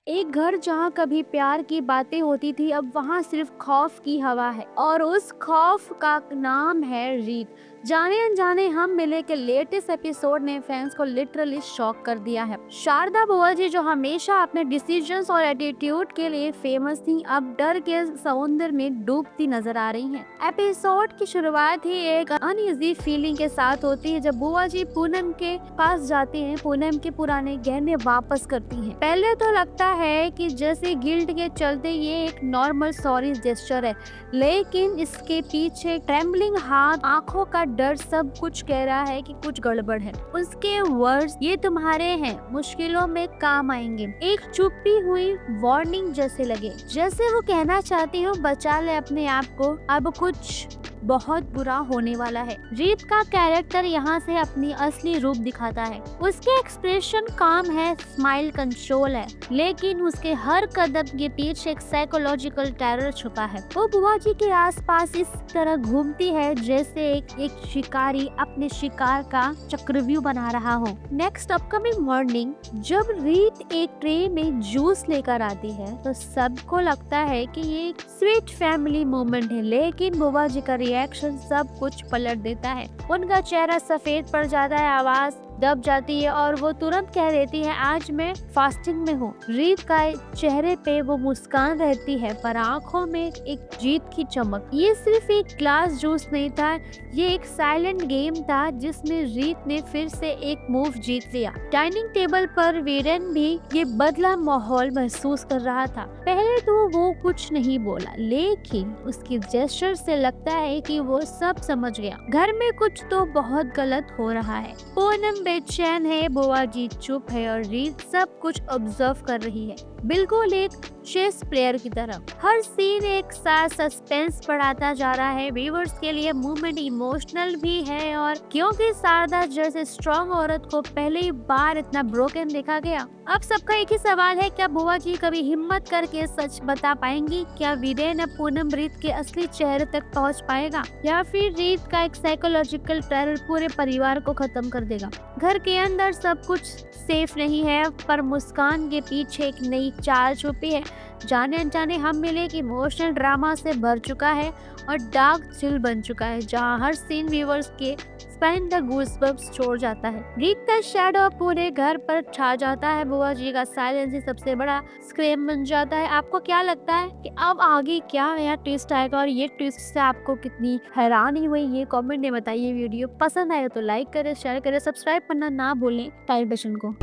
एक घर जहाँ कभी प्यार की बातें होती थी, अब वहाँ सिर्फ खौफ की हवा है और उस खौफ का नाम है रीत। जाने अनजाने हम मिले के लेटेस्ट एपिसोड ने फैंस को लिटरली शॉक कर दिया है। शारदा बुआ जी जो हमेशा अपने डिसीजंस और एटीट्यूड के लिए फेमस थी, अब डर के समुद्र में डूबती नजर आ रही हैं। एपिसोड की शुरुआत ही एक अनइजी फीलिंग के साथ होती है जब बुआ जी पूनम के पास जाती हैं, पूनम के पुराने गहने वापस करती हैं। पहले तो लगता है कि जैसे गिल्ट के चलते ये एक नॉर्मल सॉरी जेस्चर है, लेकिन इसके पीछे ट्रेम्बलिंग हाथ, आंखों का डर सब कुछ कह रहा है कि कुछ गड़बड़ है। उसके वर्ड्स ये तुम्हारे हैं, मुश्किलों में काम आएंगे, एक चुपी हुई वार्निंग जैसे लगे, जैसे वो कहना चाहती हूँ बचा ले अपने आप को, अब कुछ बहुत बुरा होने वाला है। रीत का कैरेक्टर यहाँ से अपनी असली रूप दिखाता है। उसके एक्सप्रेशन काम है, स्माइल कंट्रोल है, लेकिन उसके हर कदम के पीछे एक साइकोलॉजिकल टेरर छुपा है। वो बुआ जी के आसपास इस तरह घूमती है जैसे एक शिकारी अपने शिकार का चक्रव्यूह बना रहा हो। नेक्स्ट अपकमिंग मॉर्निंग जब रीत एक ट्रे में जूस लेकर आती है तो सबको लगता है कि ये एक स्वीट फैमिली मोमेंट है, लेकिन बुआ जी का रिएक्शन सब कुछ पलट देता है। उनका चेहरा सफेद पड़ जाता है, आवाज दब जाती है और वो तुरंत कह देती है आज मैं फास्टिंग में हूँ। रीत का चेहरे पे वो मुस्कान रहती है पर आंखों में एक जीत की चमक। ये सिर्फ एक ग्लास जूस नहीं था, ये एक साइलेंट गेम था जिसमें रीत ने फिर से एक मूव जीत लिया। डाइनिंग टेबल पर वीरेन भी ये बदला माहौल महसूस कर रहा था। पहले तो वो कुछ नहीं बोला, लेकिन उसकी जेस्चर से लगता है कि वो सब समझ गया। घर में कुछ तो बहुत गलत हो रहा है। पूनम बेचैन है, बुआ जी चुप है और रीत सब कुछ ऑब्जर्व कर रही है, बिल्कुल एक चेस प्लेयर की तरह। हर सीन एक साथ सस्पेंस बढ़ाता जा रहा है। व्यूअर्स के लिए मूवमेंट इमोशनल भी है और क्योंकि शारदा जैसे स्ट्रॉन्ग औरत को पहली बार इतना ब्रोकन देखा गया। अब सबका एक ही सवाल है, क्या बुआ जी कभी हिम्मत करके सच बता पाएंगी? क्या वीरेन अब पूनम रीत के असली चेहरे तक पहुंच पाएगा या फिर रीत का एक साइकोलॉजिकल टेरर पूरे परिवार को खत्म कर देगा? घर के अंदर सब कुछ सेफ नहीं है पर मुस्कान के पीछे एक नई चाल छुपी है। जाने अनजाने हम मिले कि इमोशनल ड्रामा से भर चुका है और डार्क चिल बन चुका है, जहां हर सीन व्यूअर्स के स्पाइन द गूज़बम्प्स छोड़ जाता है। रीत का शैडो पूरे घर पर छा जाता है, बुआ जी का साइलेंस ही सबसे बड़ा स्क्रैम बन जाता है। आपको क्या लगता है कि अब आगे क्या नया ट्विस्ट आएगा और ये ट्विस्ट से आपको कितनी हैरानी हुई, ये कमेंट में बताइए। वीडियो पसंद आए तो लाइक करें, शेयर करें, सब्सक्राइब करना ना भूलें टाइम पेशन को।